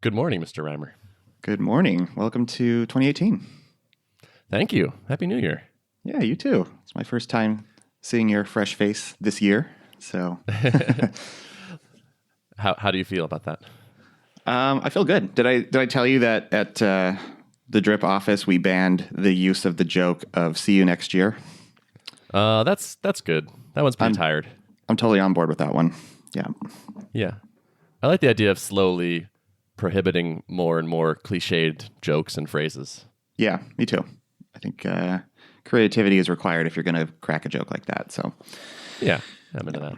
Good morning, Mr. Reimer. Good morning. Welcome to 2018. Thank you. Happy New Year. Yeah, you too. It's my first time seeing your fresh face this year. So, How do you feel about that? I feel good. Did I tell you that at the Drip office we banned the use of the joke of "see you next year"? That's good. That one's pretty tired. I'm totally on board with that one. Yeah. Yeah. I like the idea of slowly prohibiting more and more cliched jokes and phrases. Yeah, me too. I think creativity is required if you're going to crack a joke like that. So, yeah, I'm into that.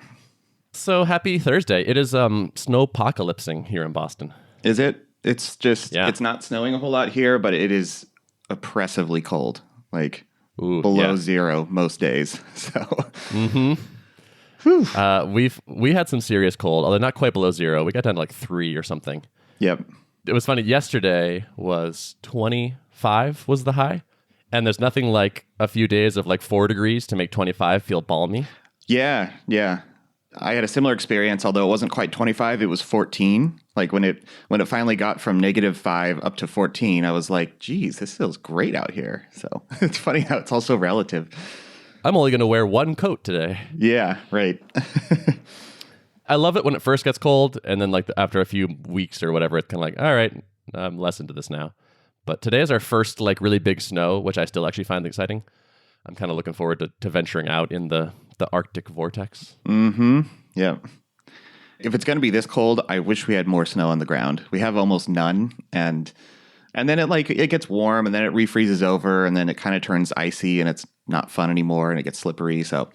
So happy Thursday. It is snowpocalypsing here in Boston. Is it? It's just, It's not snowing a whole lot here, but it is oppressively cold, like below zero most days. So, we had some serious cold, although not quite below zero. We got down to like 3 or something. Yep. It was funny. Yesterday was 25 was the high. And there's nothing like a few days of like 4 degrees to make 25 feel balmy. Yeah. I had a similar experience, although it wasn't quite 25. It was 14. Like when it finally got from -5 up to 14, I was like, geez, this feels great out here. So it's funny how it's also relative. I'm only going to wear one coat today. Yeah, right. I love it when it first gets cold. And then like after a few weeks or whatever, it's kind of like, all right, I'm less into this now. But today is our first like really big snow, which I still actually find exciting. I'm kind of looking forward to venturing out in the Arctic vortex. Mm-hmm. Yeah. If it's going to be this cold, I wish we had more snow on the ground. We have almost none. And then it gets warm and then it refreezes over and then it kind of turns icy and it's not fun anymore and it gets slippery. So,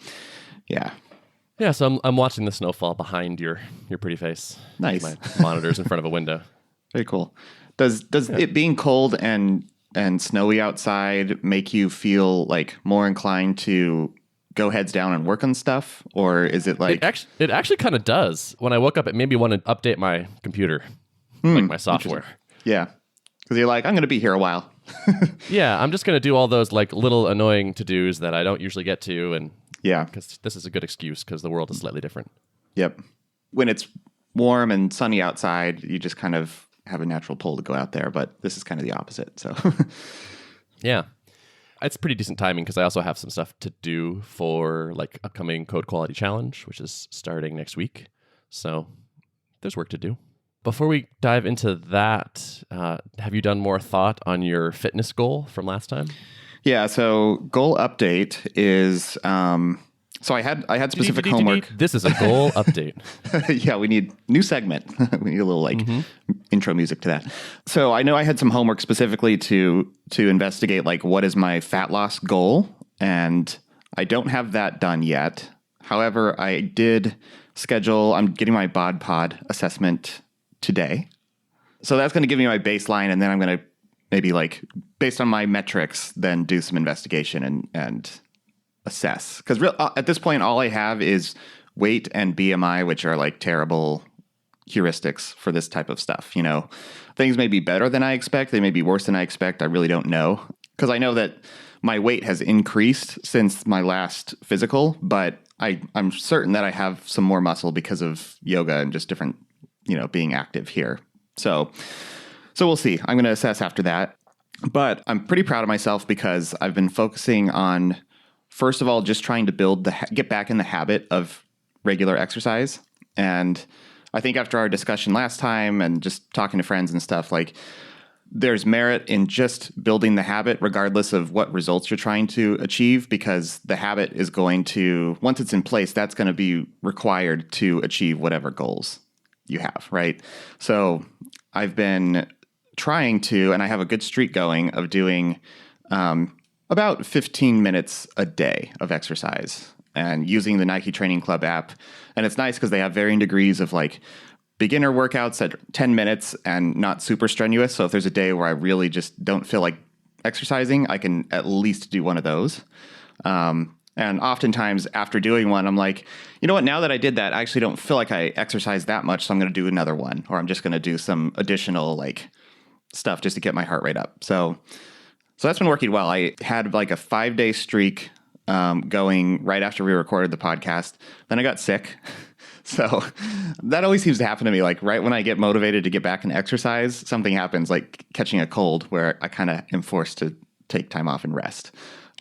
yeah. Yeah, so I'm watching the snowfall behind your pretty face. Nice. My monitor's in front of a window. Very cool. Does it being cold and snowy outside make you feel like more inclined to go heads down and work on stuff, or is it like it actually kind of does? When I woke up, it made me want to update my computer, like my software. Yeah, because you're like, I'm going to be here a while. Yeah, I'm just going to do all those like little annoying to-dos that I don't usually get to, and because this is a good excuse because the world is slightly different. Yep. When it's warm and sunny outside, you just kind of have a natural pull to go out there, but this is kind of the opposite. So, yeah, it's pretty decent timing because I also have some stuff to do for like upcoming code quality challenge, which is starting next week. So there's work to do. Before we dive into that, have you done more thought on your fitness goal from last time? Yeah. So goal update is. So I had specific homework. This is a goal update. Yeah, we need new segment. We need a little intro music to that. So I know I had some homework specifically to investigate like what is my fat loss goal, and I don't have that done yet. However, I did schedule. I'm getting my Bod Pod assessment today, so that's going to give me my baseline, and then I'm going to maybe like based on my metrics, then do some investigation and assess, because at this point all I have is weight and BMI, which are like terrible heuristics for this type of stuff. You know, things may be better than I expect, they may be worse than I expect. I really don't know, because I know that my weight has increased since my last physical, but I'm certain that I have some more muscle because of yoga and just different, being active here. So we'll see. I'm going to assess after that, but I'm pretty proud of myself because I've been focusing on, first of all, just trying to get back in the habit of regular exercise. And I think after our discussion last time and just talking to friends and stuff, like there's merit in just building the habit regardless of what results you're trying to achieve, because the habit is going to, once it's in place, that's going to be required to achieve whatever goals you have, right? So I've been trying to, and I have a good streak going of doing about 15 minutes a day of exercise and using the Nike Training Club app. And it's nice because they have varying degrees of like beginner workouts at 10 minutes and not super strenuous. So if there's a day where I really just don't feel like exercising, I can at least do one of those. And oftentimes after doing one, I'm like, you know what, now that I did that, I actually don't feel like I exercised that much. So I'm going to do another one, or I'm just going to do some additional like stuff just to get my heart rate up. So that's been working well. I had like a 5-day streak going right after we recorded the podcast. Then I got sick. So that always seems to happen to me. Like right when I get motivated to get back and exercise, something happens, like catching a cold, where I kind of am forced to take time off and rest.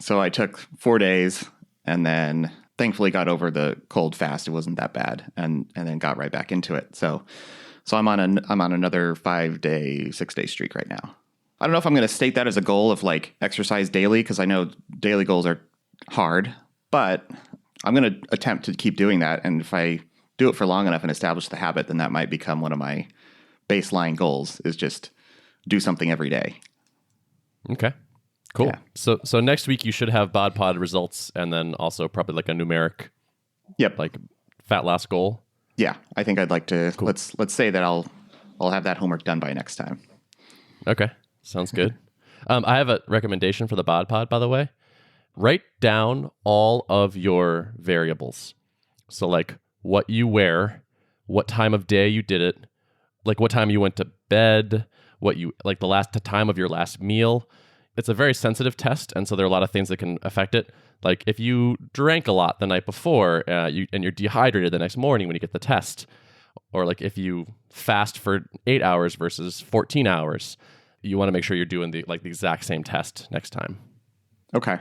So I took 4 days and then thankfully got over the cold fast. It wasn't that bad, and then got right back into it. So I'm on another 5-day, 6-day streak right now. I don't know if I'm going to state that as a goal of like exercise daily, because I know daily goals are hard, but I'm going to attempt to keep doing that. And if I do it for long enough and establish the habit, then that might become one of my baseline goals, is just do something every day. Okay. Cool. Yeah. So next week you should have Bod Pod results, and then also probably like a numeric, like fat loss goal. Yeah, I think I'd like to. Cool. Let's say that I'll have that homework done by next time. Okay, sounds good. I have a recommendation for the Bod Pod, by the way. Write down all of your variables. So like what you wear, what time of day you did it, like what time you went to bed, what you like the time of your last meal. It's a very sensitive test, and so there are a lot of things that can affect it. Like if you drank a lot the night before and you're dehydrated the next morning when you get the test, or like if you fast for 8 hours versus 14 hours, you want to make sure you're doing the exact same test next time. Okay.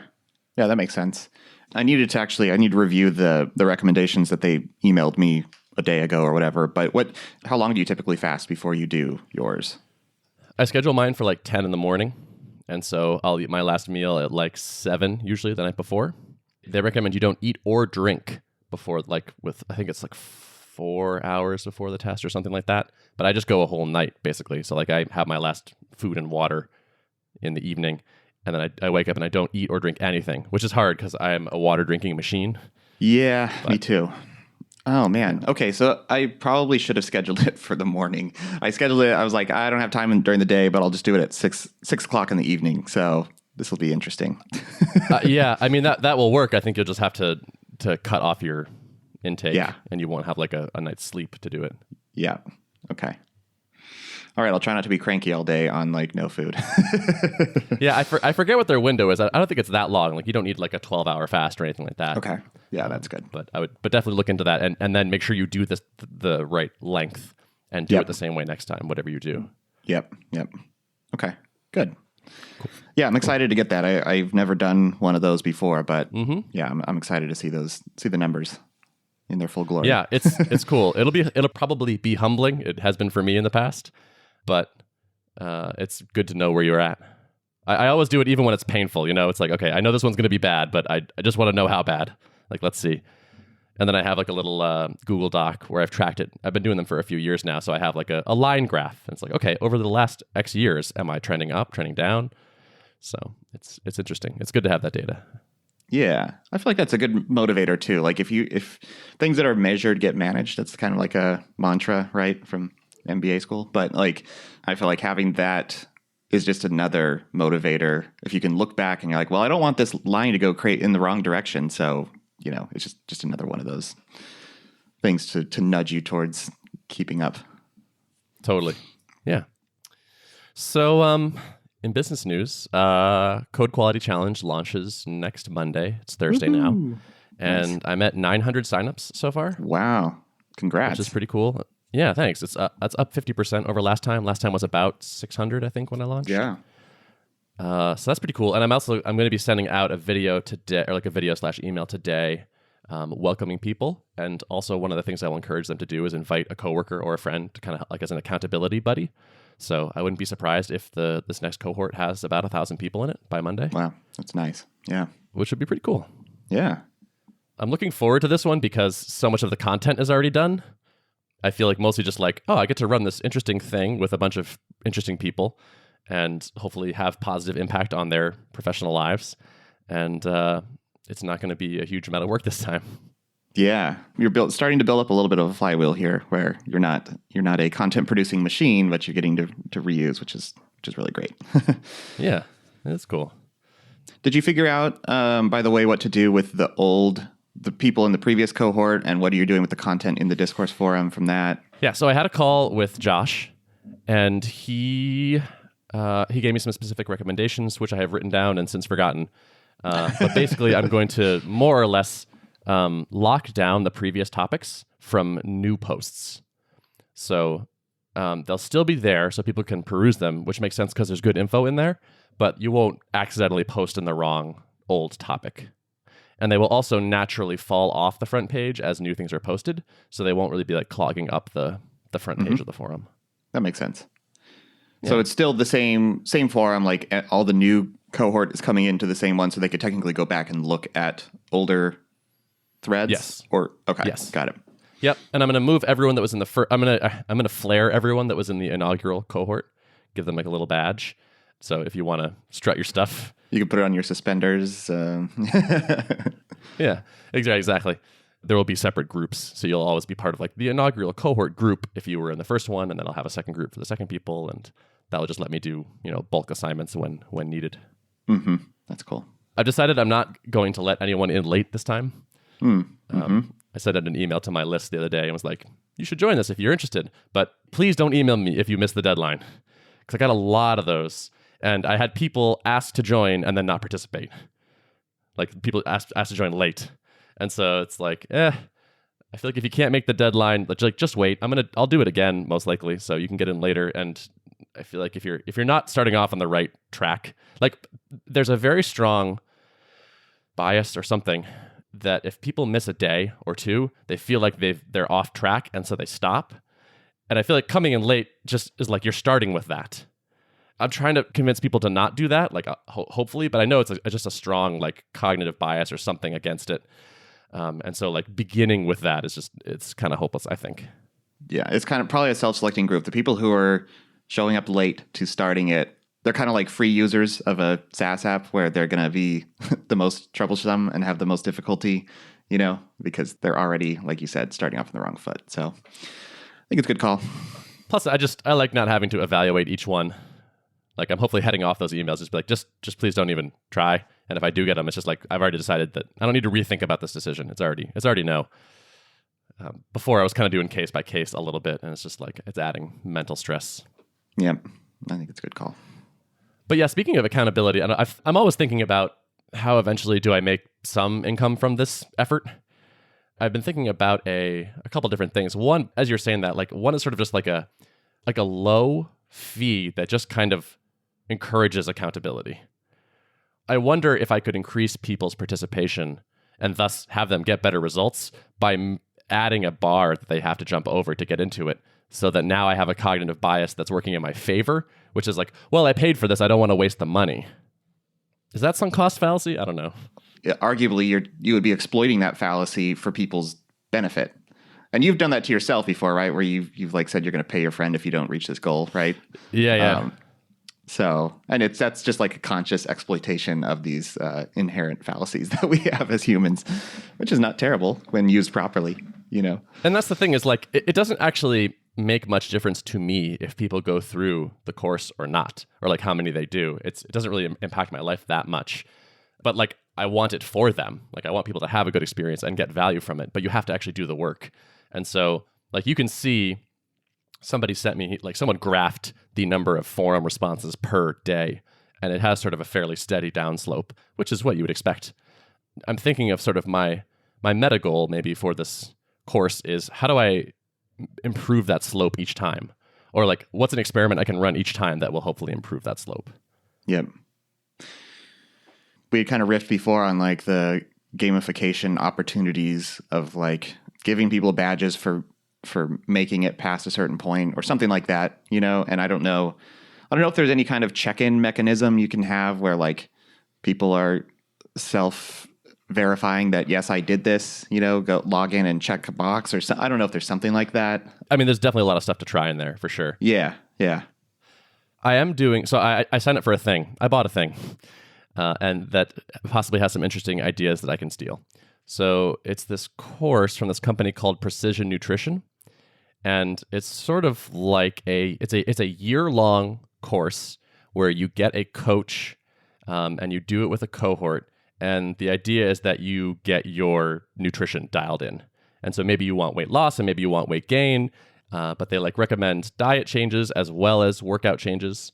Yeah, that makes sense. I need to review the recommendations that they emailed me a day ago or whatever. But how long do you typically fast before you do yours? I schedule mine for like 10 in the morning. And so I'll eat my last meal at like 7, usually the night before. They recommend you don't eat or drink before, I think it's like 4 hours before the test or something like that. But I just go a whole night, basically. So like I have my last food and water in the evening, and then I wake up and I don't eat or drink anything, which is hard because I'm a water drinking machine. Yeah, me too. Oh, man. Okay, so I probably should have scheduled it for the morning. I scheduled it. I was like, I don't have time during the day, but I'll just do it at 6 o'clock in the evening. So this will be interesting. Yeah, I mean, that will work. I think you'll just have to cut off your intake, and you won't have like a night's sleep to do it. Yeah. Okay. All right, I'll try not to be cranky all day on like no food. Yeah, I forget what their window is. I don't think it's that long. Like you don't need like a 12-hour fast or anything like that. Okay. Yeah, that's good. But but definitely look into that, and then make sure you do this the right length and do it the same way next time, whatever you do. Yep. Okay, good. Cool. Yeah, I'm excited to get that. I've never done one of those before, but yeah, I'm excited to see the numbers in their full glory. Yeah, it's cool. It'll probably be humbling. It has been for me in the past, but it's good to know where you're at. I always do it even when it's painful. It's like, okay, I know this one's going to be bad, but I just want to know how bad. Like, let's see. And then I have like a little Google Doc where I've tracked it. I've been doing them for a few years now, so I have like a line graph. And it's like, okay, over the last X years, am I trending up, trending down? So it's interesting. It's good to have that data. Yeah, I feel like that's a good motivator too. Like if things that are measured get managed, that's kind of like a mantra, right, from MBA school. But like, I feel like having that is just another motivator. If you can look back and you're like, well, I don't want this line to go in the wrong direction, so it's just another one of those things to nudge you towards keeping up. Totally. Yeah. So, in business news, Code Quality Challenge launches next Monday. It's Thursday now. And nice. I'm at 900 signups so far. Wow. Congrats. Which is pretty cool. Yeah, thanks. It's up 50% over last time. Last time was about 600, I think, when I launched. Yeah. So that's pretty cool. And I'm going to be sending out a video today, or like a video/email today, welcoming people. And also one of the things I will encourage them to do is invite a coworker or a friend to kind of like as an accountability buddy. So I wouldn't be surprised if this next cohort has about 1,000 people in it by Monday. Wow, that's nice. Yeah. Which would be pretty cool. Yeah. I'm looking forward to this one because so much of the content is already done. I feel like mostly just like, I get to run this interesting thing with a bunch of interesting people and hopefully have positive impact on their professional lives. And it's not going to be a huge amount of work this time. Yeah, you're starting to build up a little bit of a flywheel here, where you're not a content producing machine, but you're getting to reuse, which is really great. Yeah, that's cool. Did you figure out, by the way, what to do with the people in the previous cohort, and what are you doing with the content in the discourse forum from that? Yeah, so I had a call with Josh, and he gave me some specific recommendations, which I have written down and since forgotten. But basically, I'm going to more or less lock down the previous topics from new posts. So they'll still be there so people can peruse them, which makes sense because there's good info in there, but you won't accidentally post in the wrong old topic. And they will also naturally fall off the front page as new things are posted, so they won't really be like clogging up the front page of the forum. That makes sense. Yeah. So it's still the same forum, like all the new cohort is coming into the same one, so they could technically go back and look at older threads? Yes. Yes. Got it. Yep. And I'm going to move everyone that was in the first... I'm going to flare everyone that was in the inaugural cohort, give them like a little badge. So if you want to strut your stuff... You can put it on your suspenders. Yeah, exactly. There will be separate groups, so you'll always be part of like the inaugural cohort group if you were in the first one, and then I'll have a second group for the second people, and that'll just let me do, bulk assignments when needed. Mm-hmm. That's cool. I've decided I'm not going to let anyone in late this time. I sent out an email to my list the other day and was like, you should join this if you're interested, but please don't email me if you miss the deadline, because I got a lot of those. And I had people ask to join and then not participate. Like people asked to join late. And so it's like, I feel like if you can't make the deadline, like just wait. I'll do it again, most likely, so you can get in later. And I feel like if you're not starting off on the right track, like there's a very strong bias or something that if people miss a day or two, they feel like they're off track, and so they stop. And I feel like coming in late just is like you're starting with that. I'm trying to convince people to not do that, like hopefully, but I know it's just a strong like cognitive bias or something against it. And so like beginning with that it's kind of hopeless, I think. Yeah, it's kind of probably a self-selecting group. The people who are showing up late to starting it, they're kind of like free users of a SaaS app where they're going to be the most troublesome and have the most difficulty, because they're already, like you said, starting off on the wrong foot. So I think it's a good call. Plus, I like not having to evaluate each one. Like I'm hopefully heading off those emails, just be like, just please don't even try. And if I do get them, it's just like I've already decided that I don't need to rethink about this decision. It's already no. Before I was kind of doing case by case a little bit, and it's just like it's adding mental stress. Yeah, I think it's a good call. But yeah, speaking of accountability, I'm always thinking about how eventually do I make some income from this effort. I've been thinking about a couple different things. One, as you're saying that, like one is sort of just like a low fee that just kind of encourages accountability. I wonder if I could increase people's participation and thus have them get better results by adding a bar that they have to jump over to get into it, so that now I have a cognitive bias that's working in my favor, which is like, well, I paid for this, I don't want to waste the money. Is that some cost fallacy? I don't know. Yeah, arguably, you would be exploiting that fallacy for people's benefit. And you've done that to yourself before, right? Where you've like said you're going to pay your friend if you don't reach this goal, right? Yeah. And that's just like a conscious exploitation of these inherent fallacies that we have as humans, which is not terrible when used properly, And that's the thing is like, it doesn't actually make much difference to me if people go through the course or not, or like how many they do. It doesn't really impact my life that much. But like, I want it for them. Like, I want people to have a good experience and get value from it, but you have to actually do the work. And so, like, you can see somebody sent me, like, someone graphed the number of forum responses per day, and it has sort of a fairly steady downslope, which is what you would expect. I'm thinking of sort of my meta goal maybe for this course is how do I improve that slope each time? Or like, what's an experiment I can run each time that will hopefully improve that slope? Yep. We had kind of riffed before on like the gamification opportunities of like giving people badges for making it past a certain point or something like that, and I don't know if there's any kind of check-in mechanism you can have where like people are self-verifying that, yes, I did this, go log in and check a box or I don't know if there's something like that. I mean, there's definitely a lot of stuff to try in there for sure. Yeah. I am doing, so I signed up for a thing. I bought a thing. And that possibly has some interesting ideas that I can steal. So it's this course from this company called Precision Nutrition, and it's sort of like it's a year-long course where you get a coach, and you do it with a cohort, and the idea is that you get your nutrition dialed in. And so maybe you want weight loss and maybe you want weight gain, but they like recommend diet changes as well as workout changes.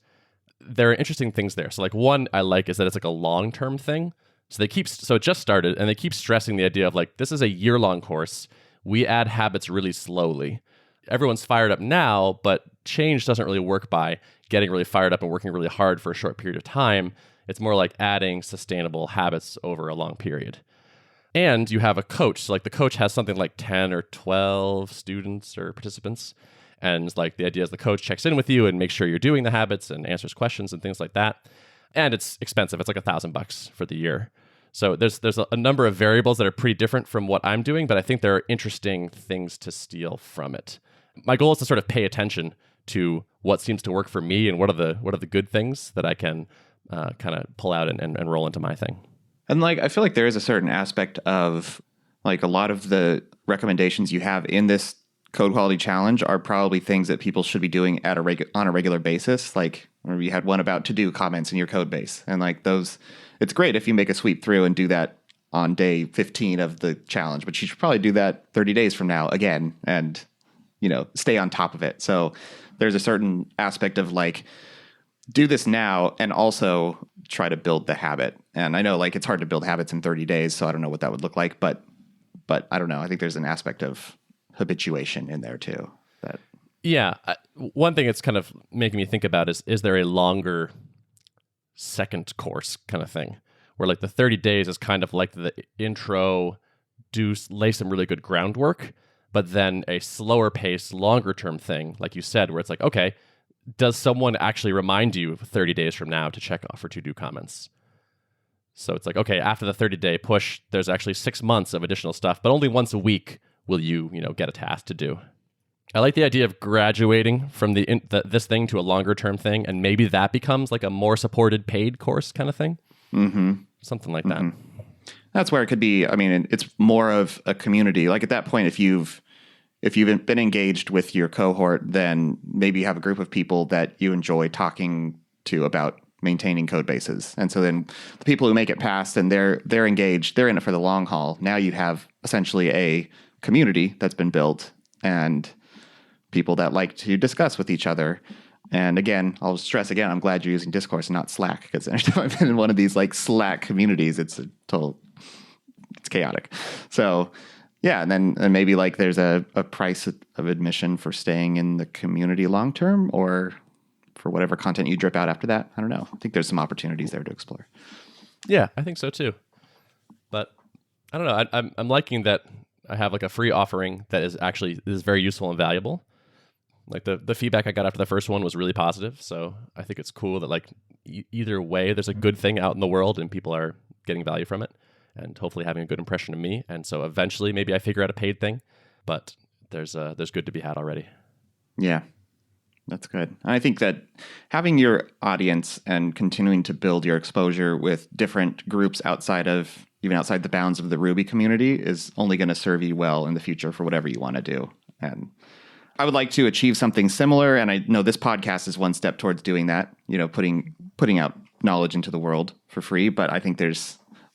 There are interesting things there. So like one I like is that it's like a long-term thing. So it just started, and they keep stressing the idea of like, this is a year-long course. We add habits really slowly. Everyone's fired up now, but change doesn't really work by getting really fired up and working really hard for a short period of time. It's more like adding sustainable habits over a long period. And you have a coach. So like the coach has something like 10 or 12 students or participants. And like the idea is the coach checks in with you and makes sure you're doing the habits and answers questions and things like that. And it's expensive. It's like $1,000 for the year. So there's a number of variables that are pretty different from what I'm doing, but I think there are interesting things to steal from it. My goal is to sort of pay attention to what seems to work for me and what are the good things that I can kind of pull out and roll into my thing. And like, I feel like there is a certain aspect of like a lot of the recommendations you have in this code quality challenge are probably things that people should be doing on a regular basis. Like, or you had one about to-do comments in your code base. And like those, it's great if you make a sweep through and do that on day 15 of the challenge, but you should probably do that 30 days from now again and, stay on top of it. So there's a certain aspect of like, do this now and also try to build the habit. And I know like it's hard to build habits in 30 days, so I don't know what that would look like, but I don't know. I think there's an aspect of habituation in there too. Yeah. One thing it's kind of making me think about is there a longer second course kind of thing where like the 30 days is kind of like the intro, lay some really good groundwork, but then a slower pace, longer term thing, like you said, where it's like, okay, does someone actually remind you 30 days from now to check off for to-do comments? So it's like, okay, after the 30-day push, there's actually 6 months of additional stuff, but only once a week will you get a task to do. I like the idea of graduating from this thing to a longer-term thing, and maybe that becomes like a more supported paid course kind of thing. Mm-hmm. Something like that. That's where it could be. I mean, it's more of a community. Like at that point, if you've been engaged with your cohort, then maybe you have a group of people that you enjoy talking to about maintaining code bases. And so then the people who make it past and they're engaged, they're in it for the long haul. Now you have essentially a community that's been built and people that like to discuss with each other. And again, I'll stress again, I'm glad you're using Discourse and not Slack, because every time I've been in one of these like Slack communities, it's chaotic. So yeah, and maybe like there's a price of admission for staying in the community long term, or for whatever content you drip out after that. I don't know. I think there's some opportunities there to explore. Yeah, I think so too. But I don't know. I'm liking that I have like a free offering that is very useful and valuable. Like the feedback I got after the first one was really positive. So I think it's cool that like either way, there's a good thing out in the world and people are getting value from it and hopefully having a good impression of me. And so eventually maybe I figure out a paid thing, but there's good to be had already. Yeah, that's good. I think that having your audience and continuing to build your exposure with different groups outside the bounds of the Ruby community is only going to serve you well in the future for whatever you want to do. And I would like to achieve something similar, and I know this podcast is one step towards doing that, putting out knowledge into the world for free, but I think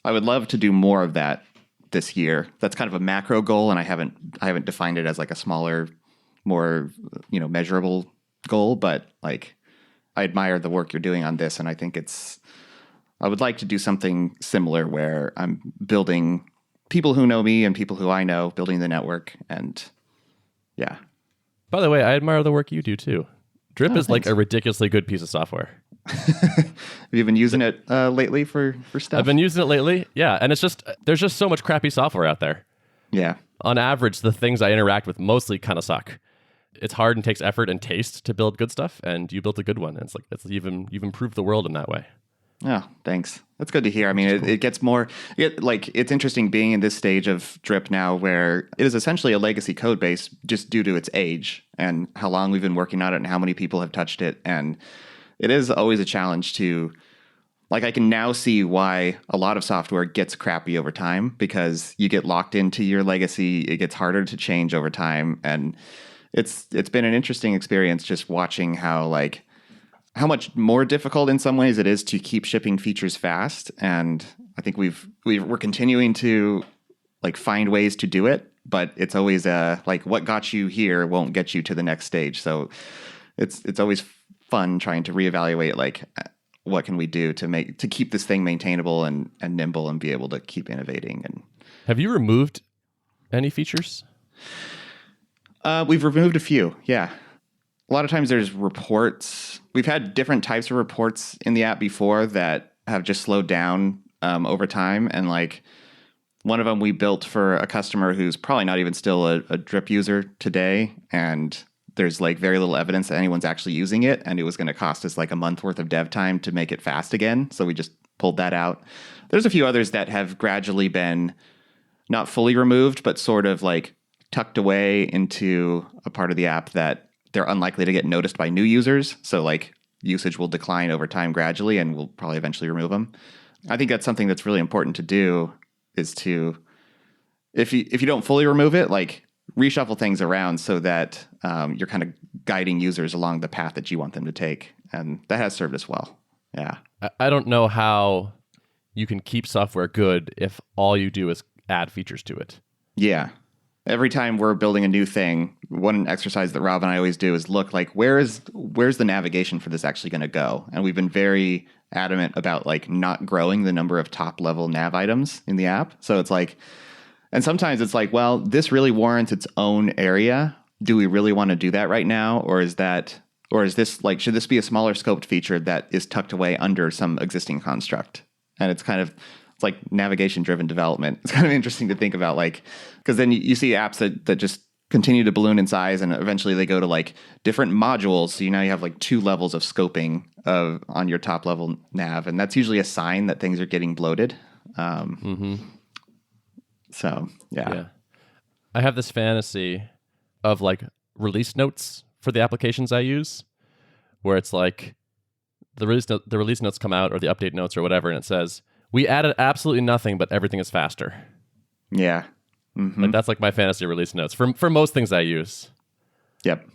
I would love to do more of that this year. That's kind of a macro goal, and I haven't defined it as like a smaller, more, measurable goal, but like I admire the work you're doing on this, and I think I would like to do something similar where I'm building people who know me and people who I know, building the network, and yeah. By the way, I admire the work you do too. Drip is like a ridiculously good piece of software. Have you been using it lately for stuff? I've been using it lately, yeah. And there's just so much crappy software out there. Yeah. On average, the things I interact with mostly kind of suck. It's hard and takes effort and taste to build good stuff, and you built a good one. And you've improved the world in that way. Oh, thanks. That's good to hear. I mean, it gets more, it's interesting being in this stage of Drip now where it is essentially a legacy code base just due to its age and how long we've been working on it and how many people have touched it. And it is always a challenge to, like, I can now see why a lot of software gets crappy over time because you get locked into your legacy. It gets harder to change over time. And it's been an interesting experience just watching how much more difficult in some ways it is to keep shipping features fast. And I think we're continuing to like find ways to do it, but it's always like what got you here won't get you to the next stage. So it's always fun trying to reevaluate like what can we do to keep this thing maintainable and nimble and be able to keep innovating. And have you removed any features? We've removed a few. Yeah. A lot of times there's reports. We've had different types of reports in the app before that have just slowed down over time. And like one of them we built for a customer who's probably not even still a drip user today. And there's like very little evidence that anyone's actually using it. And it was going to cost us like a month worth of dev time to make it fast again. So we just pulled that out. There's a few others that have gradually been not fully removed, but sort of like tucked away into a part of the app that they're unlikely to get noticed by new users. So like usage will decline over time gradually, and we'll probably eventually remove them. I think that's something that's really important to do, is to, if you don't fully remove it, like reshuffle things around so that you're kind of guiding users along the path that you want them to take. And that has served us well. Yeah. I don't know how you can keep software good if all you do is add features to it. Yeah. Every time we're building a new thing, one exercise that Rob and I always do is look like, where's the navigation for this actually going to go? And we've been very adamant about like not growing the number of top level nav items in the app. So it's like, and sometimes it's like, well, this really warrants its own area. Do we really want to do that right now? Or is this like, should this be a smaller scoped feature that is tucked away under some existing construct? And it's like navigation driven development. It's kind of interesting to think about, like, because then you see apps that just continue to balloon in size, and eventually they go to like different modules. So now you have like 2 levels of scoping on your top level nav. And that's usually a sign that things are getting bloated. So, yeah. I have this fantasy of like release notes for the applications I use, where it's like the release notes come out, or the update notes or whatever, and it says, we added absolutely nothing, but everything is faster. Yeah. Mm-hmm. Like that's like my fantasy release notes for most things I use. Yep.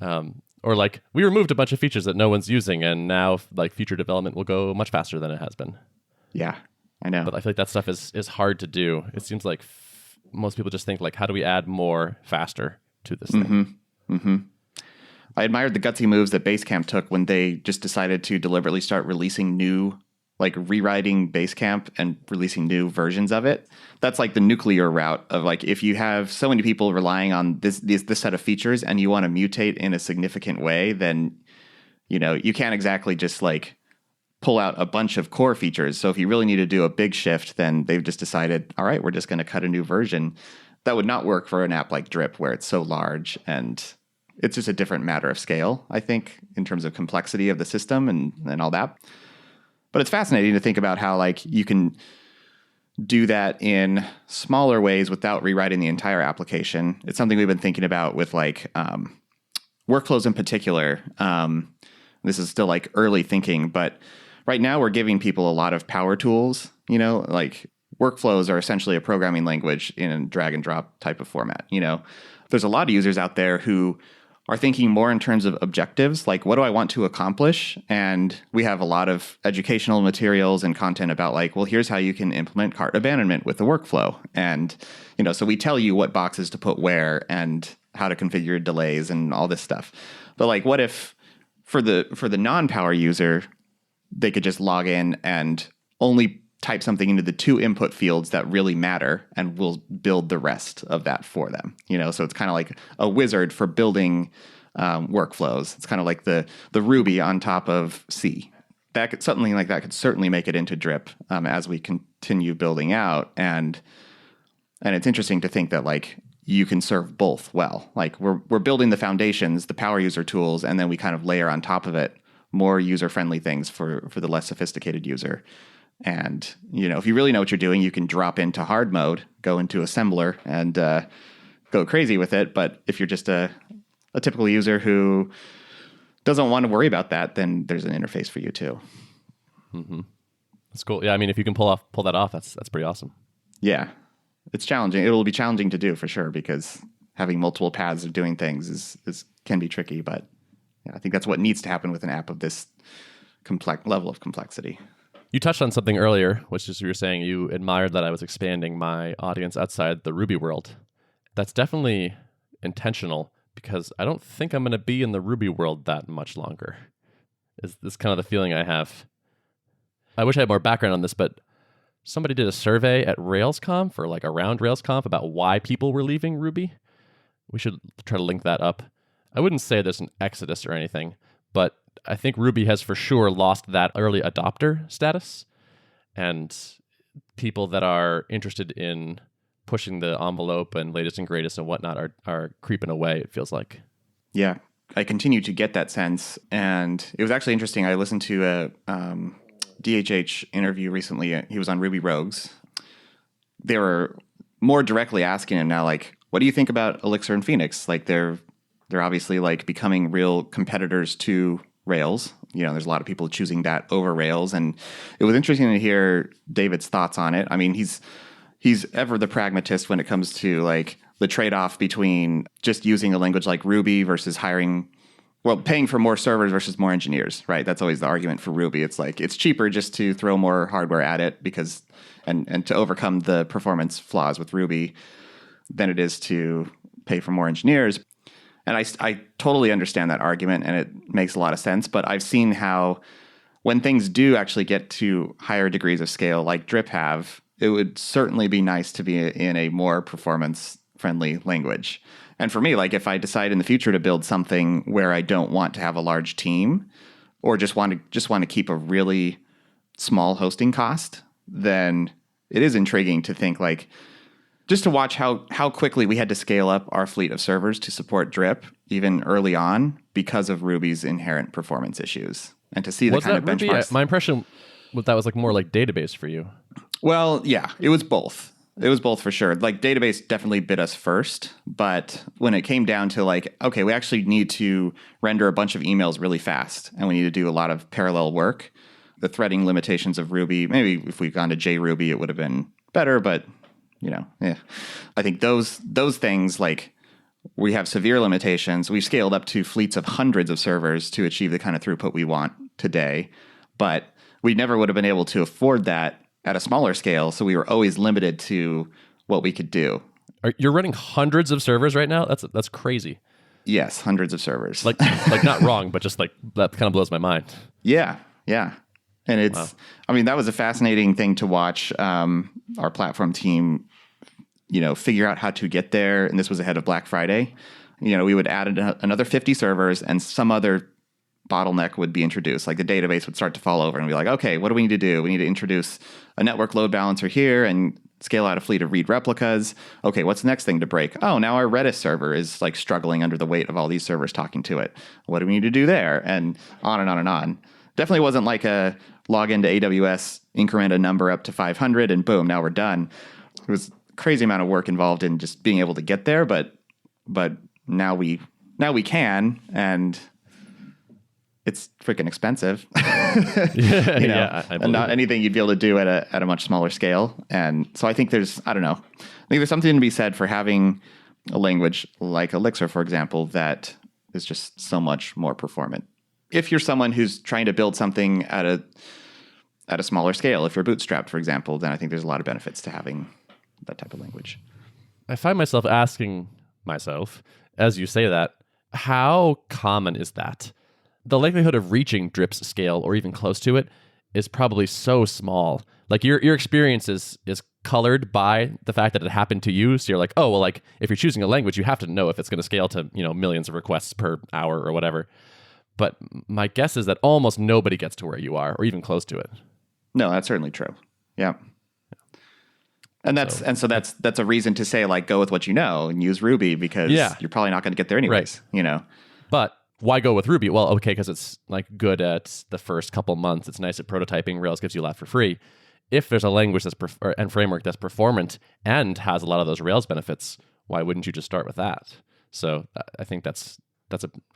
Or like we removed a bunch of features that no one's using, and now like future development will go much faster than it has been. Yeah, I know. But I feel like that stuff is hard to do. It seems like most people just think like, how do we add more faster to this thing? Mm-hmm. I admired the gutsy moves that Basecamp took when they just decided to deliberately start releasing new, like rewriting Basecamp and releasing new versions of it. That's like the nuclear route of like, if you have so many people relying on this set of features and you want to mutate in a significant way, then, you can't exactly just like pull out a bunch of core features. So if you really need to do a big shift, then they've just decided, all right, we're just going to cut a new version. That would not work for an app like Drip, where it's so large, and it's just a different matter of scale, I think, in terms of complexity of the system and all that. But it's fascinating to think about how like you can do that in smaller ways without rewriting the entire application. It's something we've been thinking about with like workflows in particular. This is still like early thinking, but right now we're giving people a lot of power tools. Like workflows are essentially a programming language in a drag and drop type of format. There's a lot of users out there who are thinking more in terms of objectives, like what do I want to accomplish? And we have a lot of educational materials and content about like, well, here's how you can implement cart abandonment with the workflow. And, so we tell you what boxes to put where and how to configure delays and all this stuff. But like, what if for the non-power user, they could just log in and only type something into the 2 input fields that really matter, and we'll build the rest of that for them. So it's kind of like a wizard for building workflows. It's kind of like the Ruby on top of C. Something like that could certainly make it into Drip as we continue building out. And it's interesting to think that like you can serve both well. Like we're building the foundations, the power user tools, and then we kind of layer on top of it more user-friendly things for the less sophisticated user. And, if you really know what you're doing, you can drop into hard mode, go into assembler, and go crazy with it. But if you're just a typical user who doesn't want to worry about that, then there's an interface for you too. Mm-hmm. That's cool. Yeah, I mean, if you can pull that off, that's pretty awesome. Yeah, it's challenging. It'll be challenging to do for sure, because having multiple paths of doing things can be tricky. But yeah, I think that's what needs to happen with an app of this level of complexity. You touched on something earlier, which is you were saying you admired that I was expanding my audience outside the Ruby world. That's definitely intentional, because I don't think I'm going to be in the Ruby world that much longer. Is this kind of the feeling I have? I wish I had more background on this, but somebody did a survey at RailsConf or like around RailsConf about why people were leaving Ruby. We should try to link that up. I wouldn't say there's an exodus or anything, but I think Ruby has for sure lost that early adopter status. And people that are interested in pushing the envelope and latest and greatest and whatnot are creeping away, it feels like. Yeah, I continue to get that sense. And it was actually interesting. I listened to a DHH interview recently. He was on Ruby Rogues. They were more directly asking him now, like, what do you think about Elixir and Phoenix? Like, they're obviously like becoming real competitors to Rails. You know, there's a lot of people choosing that over Rails. And it was interesting to hear David's thoughts on it. I mean, he's ever the pragmatist when it comes to like the trade-off between just using a language like Ruby versus paying for more servers versus more engineers, right? That's always the argument for Ruby. It's like, it's cheaper just to throw more hardware at it because, and to overcome the performance flaws with Ruby than it is to pay for more engineers. And I totally understand that argument, and it makes a lot of sense. But I've seen how when things do actually get to higher degrees of scale, like Drip have, it would certainly be nice to be in a more performance-friendly language. And for me, like if I decide in the future to build something where I don't want to have a large team, or just want to keep a really small hosting cost, then it is intriguing to think like, just to watch how quickly we had to scale up our fleet of servers to support Drip, even early on, because of Ruby's inherent performance issues. And to see the kind of benchmarks. My impression was that was like more like database for you. Well, yeah, it was both. It was both for sure. Like database definitely bit us first, but when it came down to like, okay, we actually need to render a bunch of emails really fast, and we need to do a lot of parallel work. The threading limitations of Ruby, maybe if we'd gone to JRuby, it would have been better, but yeah. I think those things, like we have severe limitations. We've scaled up to fleets of hundreds of servers to achieve the kind of throughput we want today, but we never would have been able to afford that at a smaller scale. So we were always limited to what we could do. You're running hundreds of servers right now? That's crazy. Yes, hundreds of servers. Like not wrong, but just like that kind of blows my mind. Yeah. And it's, wow. I mean, that was a fascinating thing to watch our platform team, figure out how to get there. And this was ahead of Black Friday. We would add another 50 servers and some other bottleneck would be introduced. Like the database would start to fall over and be like, okay, what do we need to do? We need to introduce a network load balancer here and scale out a fleet of read replicas. Okay, what's the next thing to break? Oh, now our Redis server is like struggling under the weight of all these servers talking to it. What do we need to do there? And on and on and on. Definitely wasn't like a log into AWS, increment a number up to 500, and boom, now we're done. It was a crazy amount of work involved in just being able to get there, but now we can, and it's freaking expensive. And not anything you'd be able to do at a much smaller scale. And so I think there's something to be said for having a language like Elixir, for example, that is just so much more performant. If you're someone who's trying to build something at a smaller scale, if you're bootstrapped, for example, then I think there's a lot of benefits to having that type of language. I find myself asking myself, as you say that, how common is that? The likelihood of reaching Drip's scale or even close to it is probably so small. Like your experience is colored by the fact that it happened to you. So you're like, oh, well, like if you're choosing a language, you have to know if it's going to scale to, millions of requests per hour or whatever. But my guess is that almost nobody gets to where you are or even close to it. No, that's certainly true. Yeah. And that's a reason to say, like, go with what you know and use Ruby because you're probably not going to get there anyways, But why go with Ruby? Well, okay, because it's like good at the first couple months. It's nice at prototyping. Rails gives you a lot for free. If there's a language and framework that's performant and has a lot of those Rails benefits, why wouldn't you just start with that? So I think that's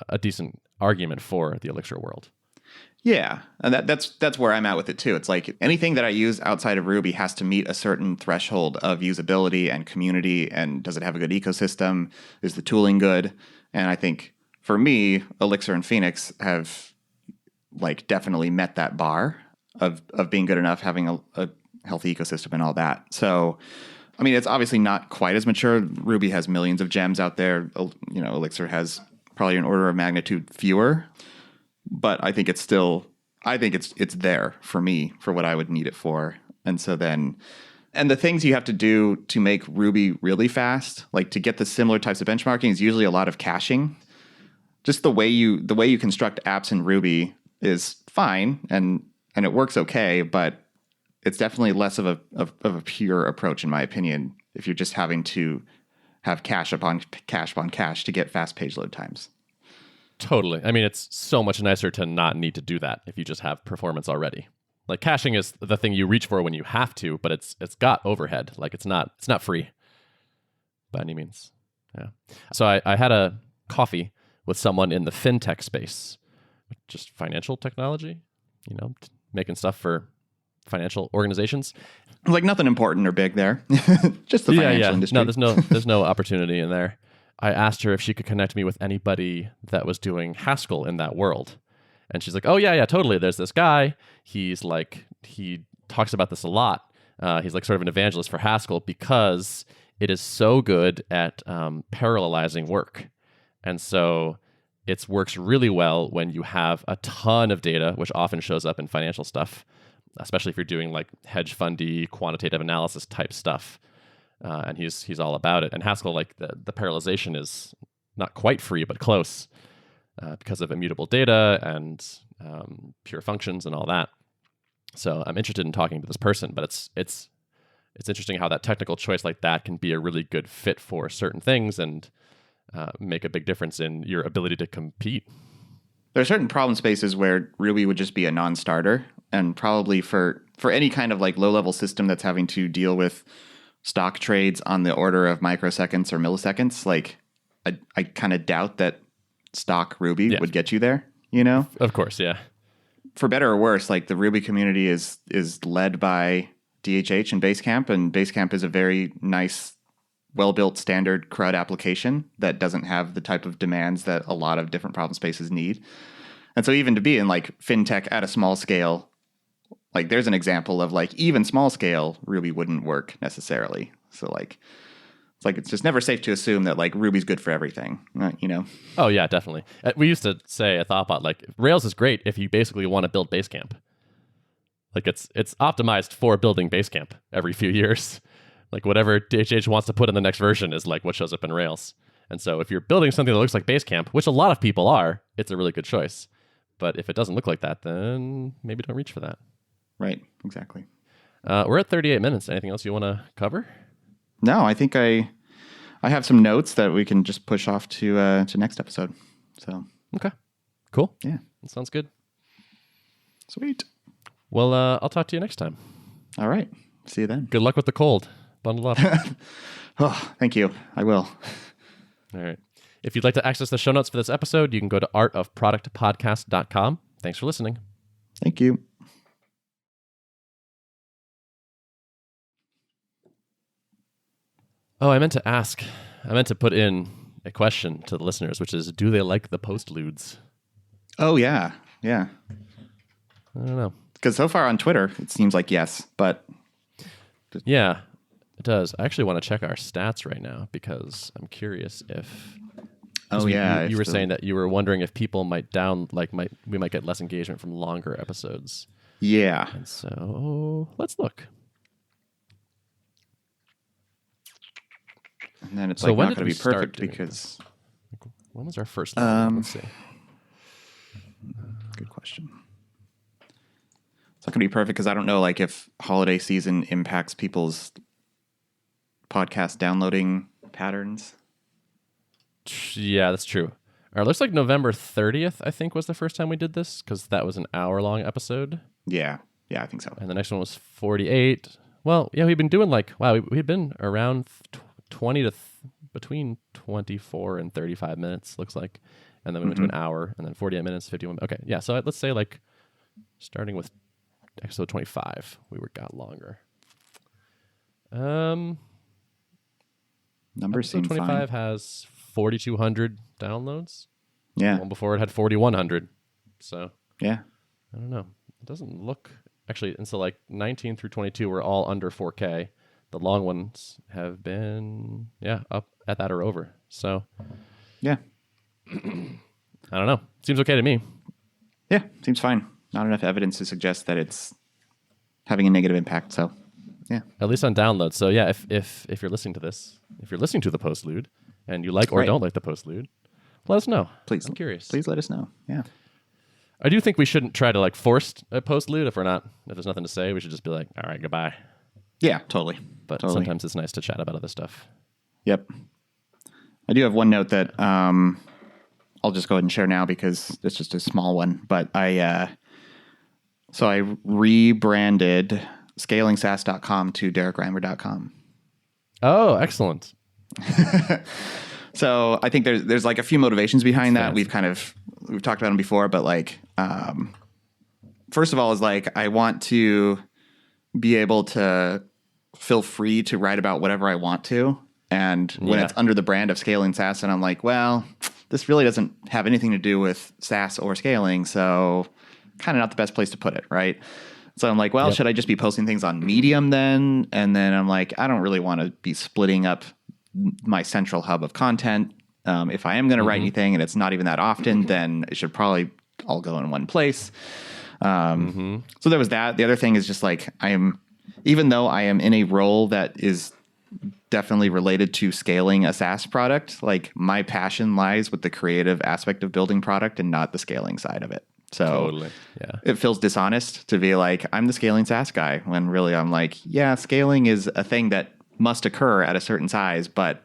a decent argument for the Elixir world. Yeah, and that's where I'm at with it too. It's like anything that I use outside of Ruby has to meet a certain threshold of usability and community, and does it have a good ecosystem? Is the tooling good? And I think for me, Elixir and Phoenix have like definitely met that bar of being good enough, having a healthy ecosystem and all that. So, I mean, it's obviously not quite as mature. Ruby has millions of gems out there. Elixir has probably an order of magnitude fewer. But I think it's still I think it's there for me for what I would need it for. And so then, and the things you have to do to make Ruby really fast, like to get the similar types of benchmarking, is usually a lot of caching. Just the way you construct apps in Ruby is fine, and it works okay, but it's definitely less of a pure approach, in my opinion, if you're just having to have cache upon cache to get fast page load times. Totally. I mean, it's so much nicer to not need to do that if you just have performance already. Like caching is the thing you reach for when you have to, but it's got overhead. Like it's not free by any means. Yeah. So I had a coffee with someone in the fintech space, just financial technology, making stuff for financial organizations. Like nothing important or big there. Just the financial industry. No, there's no opportunity in there. I asked her if she could connect me with anybody that was doing Haskell in that world. And she's like, oh, yeah, totally. There's this guy. He talks about this a lot. He's like sort of an evangelist for Haskell because it is so good at parallelizing work. And so it works really well when you have a ton of data, which often shows up in financial stuff, especially if you're doing like hedge fundy quantitative analysis type stuff. And he's all about it. And Haskell, like the parallelization is not quite free, but close because of immutable data and pure functions and all that. So I'm interested in talking to this person, but it's interesting how that technical choice like that can be a really good fit for certain things and make a big difference in your ability to compete. There are certain problem spaces where Ruby would just be a non-starter, and probably for any kind of like low-level system that's having to deal with stock trades on the order of microseconds or milliseconds, like I kind of doubt that stock Ruby would get you there, Of course, yeah. For better or worse, like the Ruby community is led by DHH and Basecamp, and Basecamp is a very nice, well-built standard CRUD application that doesn't have the type of demands that a lot of different problem spaces need. And so even to be in like fintech at a small scale, like there's an example of like even small scale Ruby wouldn't work necessarily. So like it's just never safe to assume that like Ruby's good for everything, Oh yeah, definitely. We used to say at Thoughtbot, like Rails is great if you basically want to build Basecamp. Like it's optimized for building Basecamp every few years. Like whatever DHH wants to put in the next version is like what shows up in Rails. And so if you're building something that looks like Basecamp, which a lot of people are, it's a really good choice. But if it doesn't look like that, then maybe don't reach for that. Right, exactly. We're at 38 minutes. Anything else you want to cover? No, I think I have some notes that we can just push off to next episode. So okay, cool. Yeah, that sounds good. Sweet. Well, I'll talk to you next time. All right. See you then. Good luck with the cold. Bundle up. Oh, thank you. I will. All right. If you'd like to access the show notes for this episode, you can go to artofproductpodcast.com. Thanks for listening. Thank you. Oh, I meant to put in a question to the listeners, which is, do they like the postludes? Oh, yeah. Yeah. I don't know. Because so far on Twitter, it seems like yes, but... Yeah, it does. I actually want to check our stats right now because I'm curious if... Oh, yeah. You were saying that you were wondering if people we might get less engagement from longer episodes. Yeah. And so let's look. And then it's not going to be perfect because... When was our first one? Let's see. Good question. It's not going to be perfect because I don't know like if holiday season impacts people's podcast downloading patterns. Yeah, that's true. All right, looks like November 30th, I think, was the first time we did this because that was an hour-long episode. Yeah, I think so. And the next one was 48. Well, yeah, we've been doing we've been around 20 to between 24 and 35 minutes, looks like. And then we went to an hour, and then 48 minutes, 51. Okay, yeah, so let's say like starting with episode 25, got longer. Numbers seem 25 fine. has 4,200 downloads. Yeah. The one before it had 4,100. So yeah, I don't know. It doesn't look actually. And so like 19 through 22 were all under 4K. The long ones have been up at that or over. So yeah, I don't know. Seems okay to me. Yeah, seems fine. not enough evidence to suggest that it's having a negative impact. So, yeah. At least on downloads. So yeah, if you're listening to this, if you're listening to the postlude and you like or don't like the postlude, let us know. Please. I'm curious. Please let us know. Yeah. I do think we shouldn't try to like force a postlude if there's nothing to say. We should just be like, all right, goodbye. Yeah, totally. But totally. sometimes it's nice to chat about other stuff. Yep. I do have one note that I'll just go ahead and share now because it's just a small one. But I rebranded scalingsaas.com to derrickreimer.com. Oh, excellent. So I think there's like a few motivations behind that. We've talked about them before, but like, first of all is like, I want to be able to feel free to write about whatever I want to. And when it's under the brand of Scaling SaaS, and I'm like, well, this really doesn't have anything to do with SaaS or scaling. So kind of not the best place to put it. Right. So I'm like, well, should I just be posting things on Medium then? And then I'm like, I don't really want to be splitting up my central hub of content. If I am going to write anything and it's not even that often, then it should probably all go in one place. So there was that. The other thing is just like, even though I am in a role that is definitely related to scaling a SaaS product, like my passion lies with the creative aspect of building product and not the scaling side of it. So totally. It feels dishonest to be like, I'm the scaling SaaS guy, when really I'm like, yeah, scaling is a thing that must occur at a certain size, but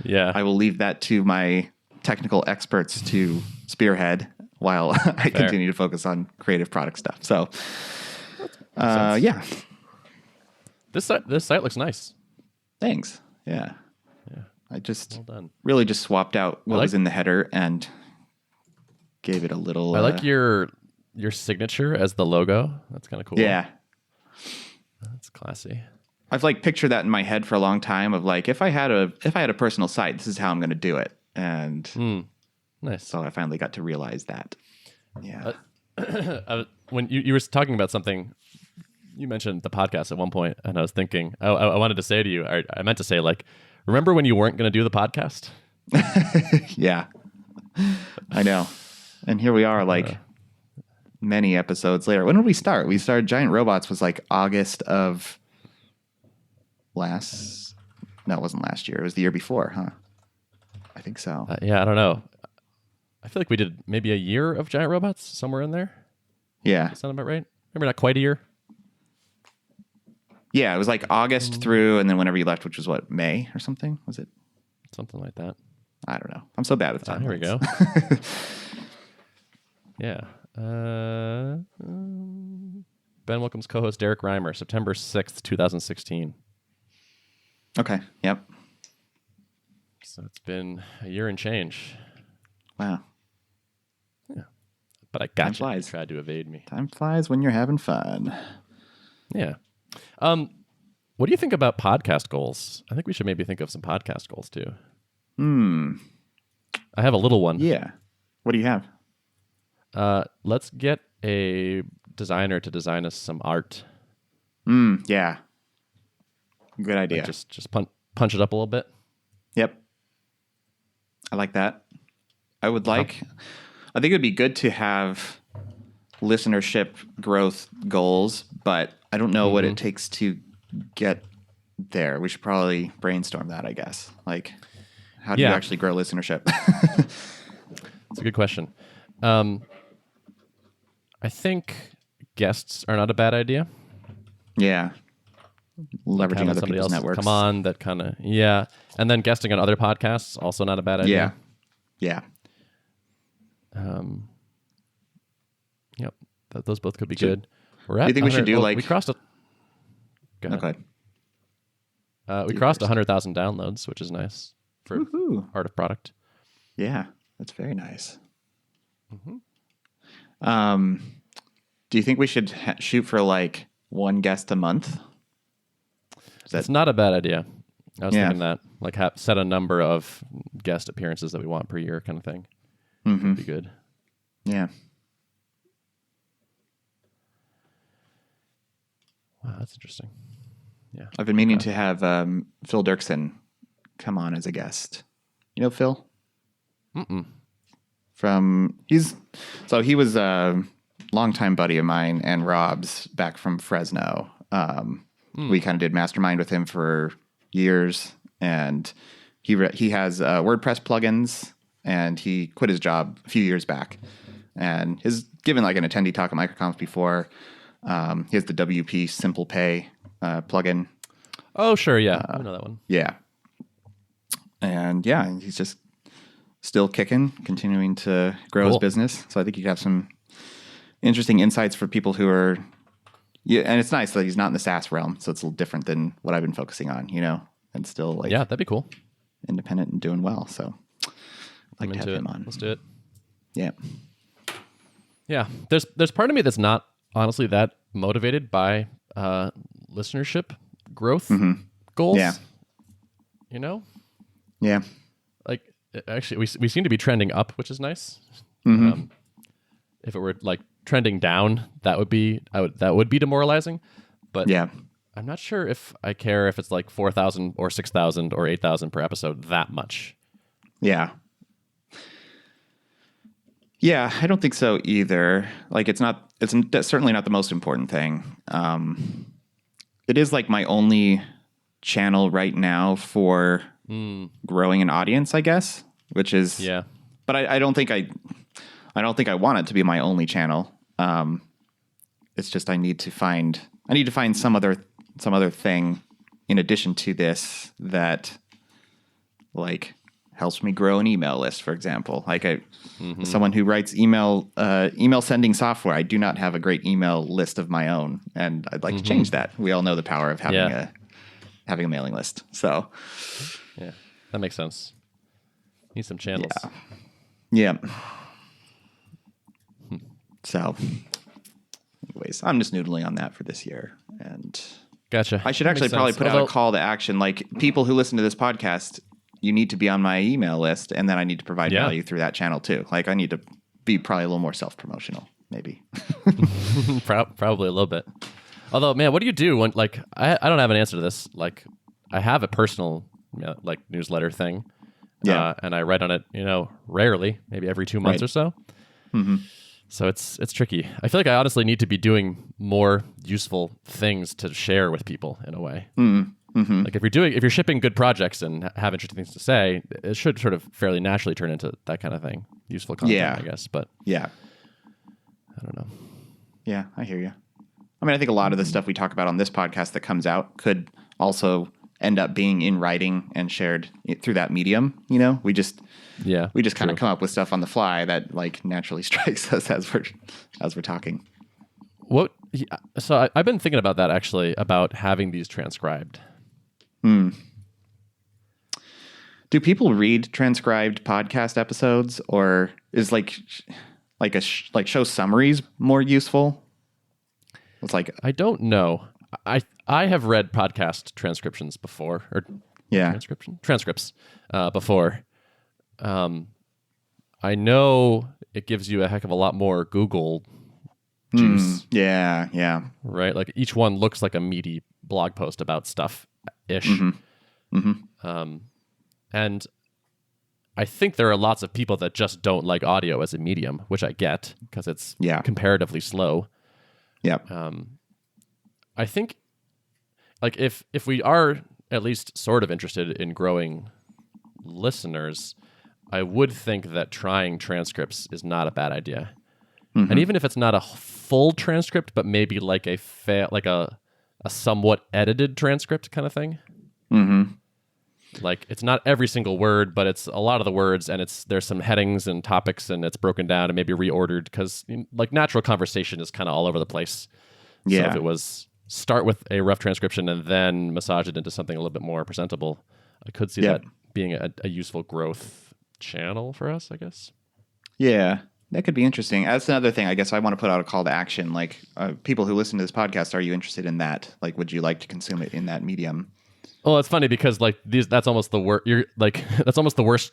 I will leave that to my technical experts to spearhead while I continue to focus on creative product stuff. So, yeah. This site looks nice. Thanks. Yeah. I just well done. Really just swapped out what was in the header and gave it a little. I like your signature as the logo. That's kind of cool. Yeah. That's classy. I've like pictured that in my head for a long time of like, if I had a personal site, this is how I'm going to do it. And nice. So I finally got to realize that. Yeah. When you were talking about something, you mentioned the podcast at one point, and I was thinking, I wanted to say to you, I meant to say like, remember when you weren't going to do the podcast? Yeah, I know. And here we are, like many episodes later. When did we start? We started Giant Robots was like August of no, it wasn't last year. It was the year before, huh? I think so. Yeah, I don't know. I feel like we did maybe a year of Giant Robots, somewhere in there. Yeah. Does that sound about right? Maybe not quite a year. Yeah, it was like August through, and then whenever you left, which was what, May or something? Was it? Something like that. I don't know. I'm so bad with time. Here we go. Yeah. Ben Welcome's co-host Derrick Reimer, September 6th, 2016. Okay. Yep. So it's been a year and change. Wow. Yeah. But I got Time you. flies. You tried to evade me. Time flies when you're having fun. Yeah. What do you think about podcast goals? I think we should maybe think of some podcast goals too. I have a little one. Yeah. What do you have? Let's get a designer to design us some art. Yeah. Good idea. Like just punch it up a little bit. Yep. I like that. I think it would be good to have listenership growth goals, but I don't know what it takes to get there. We should probably brainstorm that, I guess. Like, how do you actually grow listenership? That's a good question. I think guests are not a bad idea. Yeah. Leveraging other people's networks. Come on, that kind of, and then guesting on other podcasts, also not a bad idea. Yeah. Yep. Those both could be good. Do you think we should do we crossed a... Go ahead. Okay. We crossed 100,000 downloads, which is nice for Art of Product. Yeah, that's very nice. Do you think we should shoot for like one guest a month? That's not a bad idea. I was thinking that, like, set a number of guest appearances that we want per year, kind of thing. Would be good. Yeah. Wow, that's interesting. Yeah, I've been meaning to have Phil Dirksen come on as a guest. You know Phil? Mm-mm. He was longtime buddy of mine and Rob's back from Fresno. We kind of did mastermind with him for years, and he has WordPress plugins, and he quit his job a few years back, and has given like an attendee talk at MicroConf before. He has the WP Simple Pay plugin. Oh, sure, yeah, I know that one. Yeah, and yeah, he's just still kicking, continuing to grow his business. So I think you have some interesting insights for people who are, yeah, and it's nice that he's not in the SaaS realm, so it's a little different than what I've been focusing on, and still like, yeah, that'd be cool, independent and doing well. So I'd like to have him on. Let's do it. Yeah, yeah. There's part of me that's not honestly that motivated by listenership growth goals. Yeah, yeah. Like actually, we seem to be trending up, which is nice. If it were like trending down, that would be demoralizing. But yeah, I'm not sure if I care if it's like 4,000 or 6,000 or 8,000 per episode that much. Yeah. Yeah, I don't think so either. Like it's certainly not the most important thing. It is like my only channel right now for growing an audience, I guess, which is, yeah. But I don't think I want it to be my only channel. It's just I need to find some other thing in addition to this that like helps me grow an email list, for example. Like someone who writes email sending software, I do not have a great email list of my own, and I'd like to change that. We all know the power of having a mailing list. So yeah, that makes sense. Need some channels. Yeah. So anyways, I'm just noodling on that for this year. And gotcha. I should actually probably put out a call to action. Like people who listen to this podcast, you need to be on my email list, and then I need to provide value through that channel too. Like I need to be probably a little more self-promotional, maybe. Probably a little bit. Although, man, what do you do when like I don't have an answer to this. Like I have a personal like newsletter thing. Yeah. And I write on it, rarely, maybe every 2 months or so. Mm-hmm. So it's tricky. I feel like I honestly need to be doing more useful things to share with people in a way. Mm-hmm. Like if you're shipping good projects and have interesting things to say, it should sort of fairly naturally turn into that kind of thing. Useful content, I guess. But yeah, I don't know. Yeah, I hear you. I mean, I think a lot of the stuff we talk about on this podcast that comes out could also end up being in writing and shared through that medium. We just kind of come up with stuff on the fly that like naturally strikes us as we're talking. So I've been thinking about that actually, about having these transcribed. Do people read transcribed podcast episodes, or is like show summaries more useful? It's like I don't know. I have read podcast transcriptions before, or transcripts before. I know it gives you a heck of a lot more Google juice. Yeah. Right? Like each one looks like a meaty blog post about stuff-ish. And I think there are lots of people that just don't like audio as a medium, which I get because it's comparatively slow. Yeah. I think like if we are at least sort of interested in growing listeners, I would think that trying transcripts is not a bad idea. And even if it's not a full transcript, but maybe like a somewhat edited transcript kind of thing. Like it's not every single word, but it's a lot of the words, and there's some headings and topics, and it's broken down and maybe reordered because like natural conversation is kind of all over the place. Yeah. So if it was start with a rough transcription and then massage it into something a little bit more presentable, I could see that being a useful growth channel for us, I guess. Yeah, that could be interesting. That's another thing. I guess I want to put out a call to action. Like people who listen to this podcast, are you interested in that? Like, would you like to consume it in that medium? Well, it's funny because like that's almost the worst. You're like that's almost the worst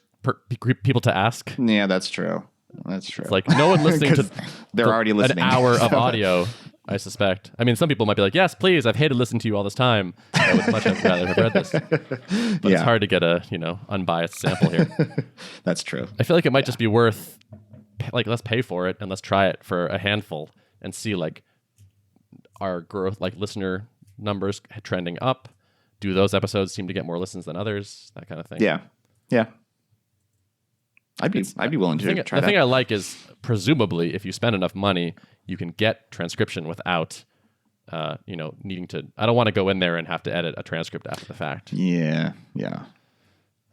people to ask. Yeah, that's true. That's true. It's like no one listening to they're already listening. An hour of audio, I suspect. I mean, some people might be like, "Yes, please. I've hated listening to you all this time. I would much rather have read this." But it's hard to get a unbiased sample here. That's true. I feel like it might just be worth like let's pay for it and let's try it for a handful and see like our growth, like listener numbers trending up. Do those episodes seem to get more listens than others? That kind of thing. Yeah. I'd be willing to try that. The thing I like is presumably if you spend enough money, you can get transcription without, needing to. I don't want to go in there and have to edit a transcript after the fact. Yeah.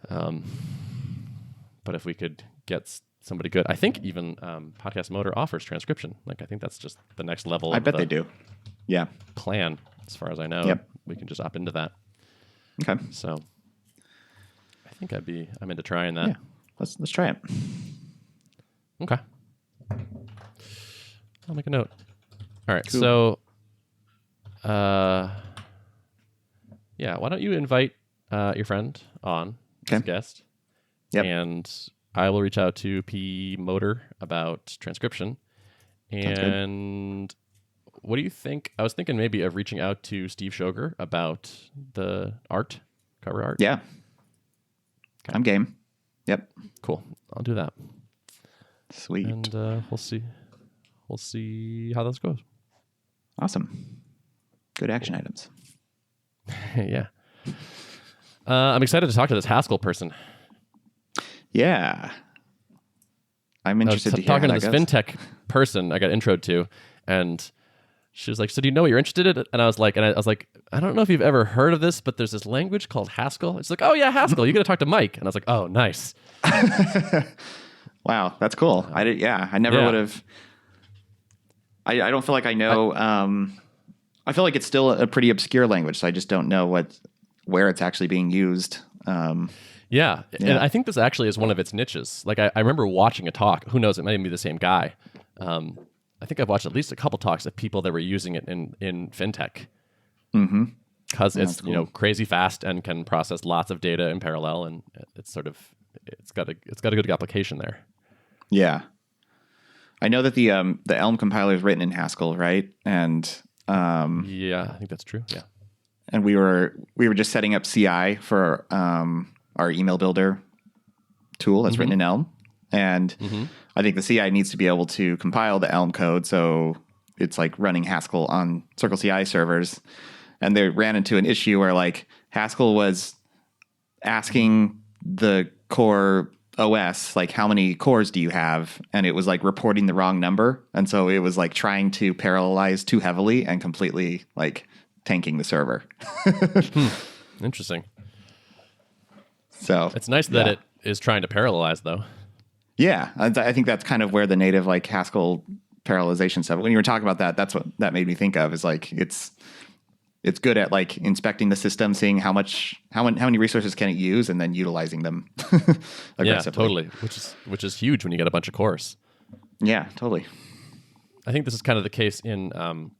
But if we could get somebody good, I think even Podcast Motor offers transcription. Like I think that's just the next level. I bet they do. Yeah. Plan, as far as I know. Yep. We can just opt into that. Okay. So I think I'm into trying that. Yeah. Let's try it. Okay. I'll make a note. All right. Cool. So, why don't you invite your friend on as a guest? Yep. And I will reach out to P Motor about transcription. And what do you think? I was thinking maybe of reaching out to Steve Shoger about the cover art. Yeah. Okay. I'm game. Yep. Cool. I'll do that. Sweet. And we'll see. We'll see how this goes. Awesome. Good action items. Yeah. I'm excited to talk to this Haskell person. Yeah. I'm interested to hear talking how to that this goes. fintech person I got introed to, and she was like, "So do you know what you're interested in?" And I was like, "I don't know if you've ever heard of this, but there's this language called Haskell." It's like, "Oh yeah, Haskell. You got to talk to Mike." And I was like, "Oh, nice." Wow, that's cool. I never would have. I don't feel like I know. I feel like it's still a pretty obscure language, so I just don't know where it's actually being used. Yeah, and I think this actually is one of its niches. Like I remember watching a talk. Who knows? It might be the same guy. I think I've watched at least a couple talks of people that were using it in fintech. Mm-hmm. Because it's cool. crazy fast and can process lots of data in parallel, and it's got a good application there. Yeah, I know that the Elm compiler is written in Haskell, right? And yeah, I think that's true. Yeah, and we were just setting up CI for our email builder tool that's written in Elm, and I think the CI needs to be able to compile the Elm code, so it's like running Haskell on Circle CI servers. And they ran into an issue where like Haskell was asking the core OS, like, how many cores do you have? And it was like reporting the wrong number. And so it was like trying to parallelize too heavily and completely like tanking the server. Interesting. So it's nice that it is trying to parallelize though. Yeah. I think that's kind of where the native like Haskell parallelization stuff, when you were talking about that, that's what that made me think of, is like, it's good at like inspecting the system, seeing how many resources can it use, and then utilizing them aggressively. Yeah, totally. Which is huge when you get a bunch of cores. Yeah, totally. I think this is kind of the case in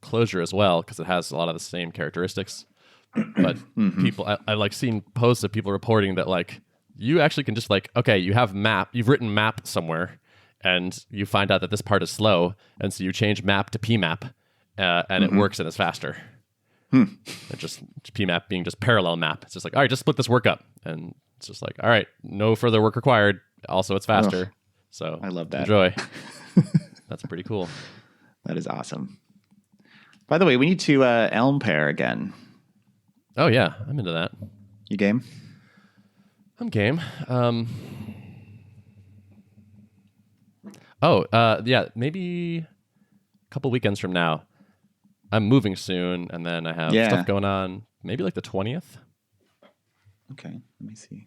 Clojure as well, because it has a lot of the same characteristics. But people, I like seeing posts of people reporting that like you actually can just like, okay, you've written map somewhere, and you find out that this part is slow, and so you change map to pmap, and it works and it's faster. And just pmap being just parallel map. It's just like, all right, just split this work up. And it's just like, all right, no further work required. Also, it's faster. So I love that. Enjoy. That's pretty cool. That is awesome. By the way, we need to Elm pair again. Oh, yeah. I'm into that. You game? I'm game. Yeah, maybe a couple weekends from now. I'm moving soon, and then I have stuff going on, maybe like the 20th. Okay, let me see.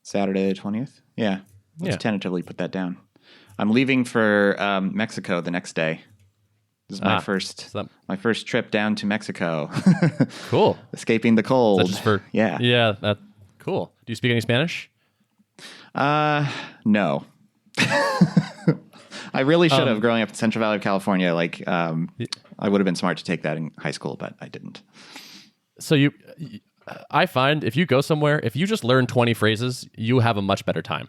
Saturday the 20th? Yeah, let's tentatively put that down. I'm leaving for Mexico the next day. This is my first trip down to Mexico. Cool. Escaping the cold. That's just for that's cool. Do you speak any Spanish? No. I really should have. Growing up in Central Valley of California, like I would have been smart to take that in high school, but I didn't. So I find if you go somewhere, if you just learn 20 phrases, you have a much better time.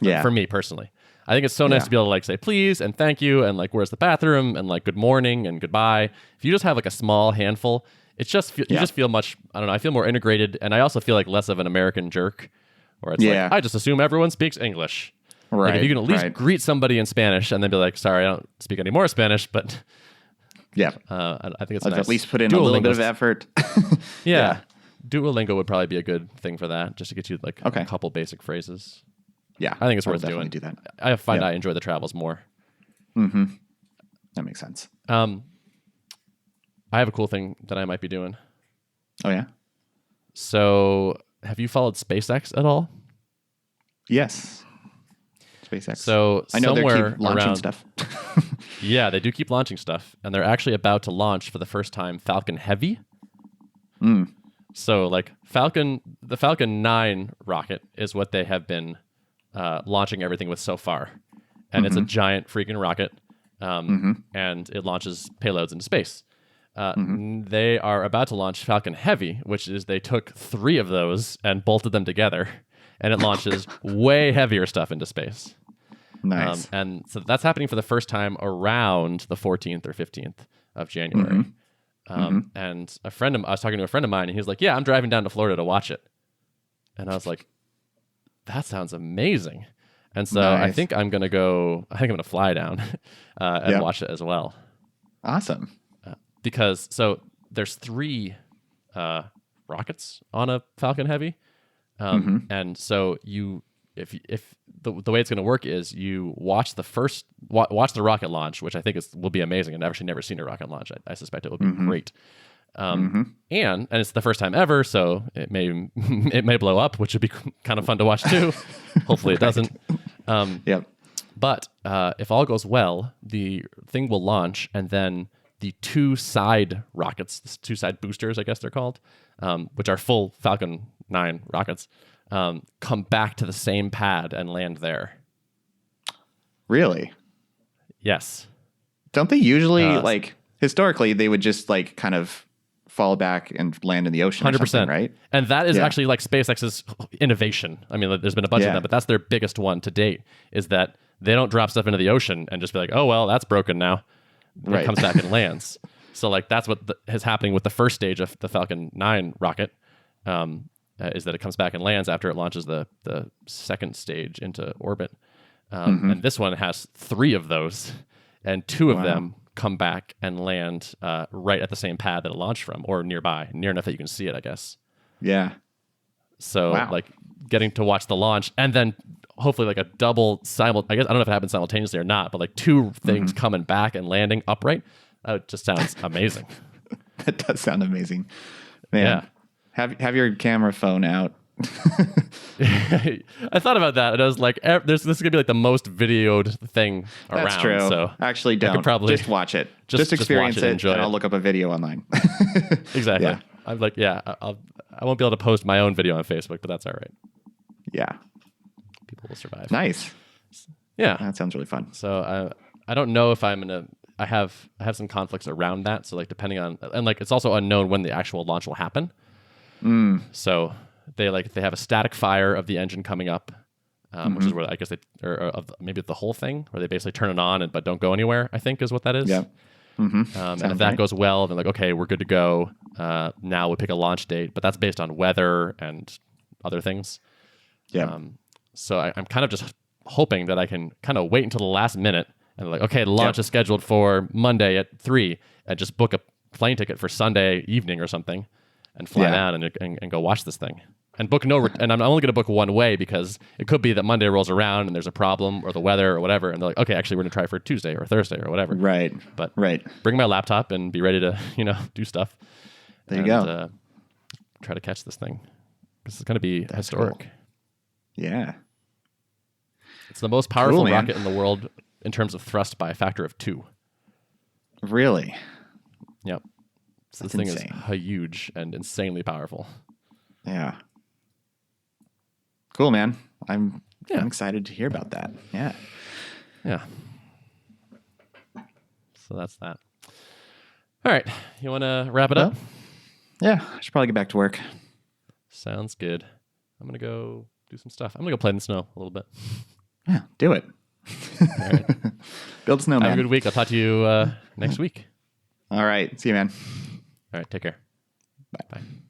For me personally. I think it's so nice to be able to like say please and thank you and like where's the bathroom and like good morning and goodbye. If you just have like a small handful, It's just you just feel much. I don't know. I feel more integrated, and I also feel like less of an American jerk, where it's like I just assume everyone speaks English. Right. Like if you can at least greet somebody in Spanish and then be like, "Sorry, I don't speak any more Spanish," but I think it's nice. At least put in a little bit of effort. Yeah. Duolingo would probably be a good thing for that, just to get you like a couple basic phrases. Yeah, I think it's worth doing. Do that. I find I enjoy the travels more. Mm-hmm. That makes sense. I have a cool thing that I might be doing. Oh yeah. So, have you followed SpaceX at all? Yes. SpaceX. So I know they somewhere keep launching around, stuff. Yeah, they do keep launching stuff, and they're actually about to launch for the first time Falcon Heavy. So, like the Falcon 9 rocket is what they have been launching everything with so far, and it's a giant freaking rocket, and it launches payloads into space. They are about to launch Falcon Heavy, which is they took 3 of those and bolted them together, and it launches way heavier stuff into space. Nice. And so that's happening for the first time around the 14th or 15th of January. And I was talking to a friend of mine, and he was like, "Yeah, I'm driving down to Florida to watch it." And I was like, "That sounds amazing." And so I think I'm going to fly down and watch it as well. Awesome. Because there's 3 rockets on a Falcon Heavy. And so if the way it's going to work is you watch watch the rocket launch, which I think will be amazing. I've actually never seen a rocket launch. I suspect it will be great. And it's the first time ever, so it may blow up, which would be kind of fun to watch too. Hopefully it doesn't. But if all goes well, the thing will launch, and then the 2 side rockets, the 2 side boosters, I guess they're called, which are full Falcon 9 rockets, come back to the same pad and land there. Really? Yes. Don't they usually, historically, they would just, kind of fall back and land in the ocean 100%, right? And that is actually, SpaceX's innovation. I mean, there's been a bunch of them, but that's their biggest one to date, is that they don't drop stuff into the ocean and just be like, "Oh, well, that's broken now." It comes back and lands. So, that's what is happening with the first stage of the Falcon 9 rocket, is that it comes back and lands after it launches the second stage into orbit. And this one has 3 of those, and 2 of them come back and land right at the same pad that it launched from, or nearby, near enough that you can see it, I guess. Yeah. So, getting to watch the launch, and then hopefully a double I guess I don't know if it happens simultaneously or not, but 2 things coming back and landing upright. That just sounds amazing. That does sound amazing, man. Yeah. Have your camera phone out. I thought about that, and I was like, this is gonna be the most videoed thing around. That's true. So actually, don't. Just watch it. Just experience it, and I'll look up a video online. Exactly. Yeah. I'm like, I won't be able to post my own video on Facebook, but that's all right. Yeah. People will survive. Nice. Yeah. That sounds really fun. So I don't know if I'm gonna. I have some conflicts around that. So depending on, and it's also unknown when the actual launch will happen. So they have a static fire of the engine coming up, which is where I guess maybe the whole thing, where they basically turn it on but don't go anywhere, I think is what that is. Yeah. And if that goes well, then okay, we're good to go. Now we'll pick a launch date, but that's based on weather and other things. Yeah. So I'm kind of just hoping that I can kind of wait until the last minute and okay, the launch is scheduled for Monday at 3, and just book a plane ticket for Sunday evening or something, and fly down and go watch this thing. And book and I'm only going to book one way, because it could be that Monday rolls around and there's a problem, or the weather or whatever, and they're like, okay, actually we're going to try for Tuesday or Thursday or whatever. Right. But bring my laptop and be ready to do stuff. There you go. Try to catch this thing. This is going to be historic. Cool. Yeah. It's the most powerful rocket in the world in terms of thrust by a factor of 2. Really? Yep. So this thing is huge and insanely powerful. Yeah. Cool, man. I'm excited to hear about that. Yeah. Yeah. So that's that. All right. You want to wrap it up? Yeah. I should probably get back to work. Sounds good. I'm going to go do some stuff. I'm going to go play in the snow a little bit. Yeah. Do it. All right. Build snowman. Have a good week. I'll talk to you next week. All right. See you, man. All right. Take care. Bye. Bye.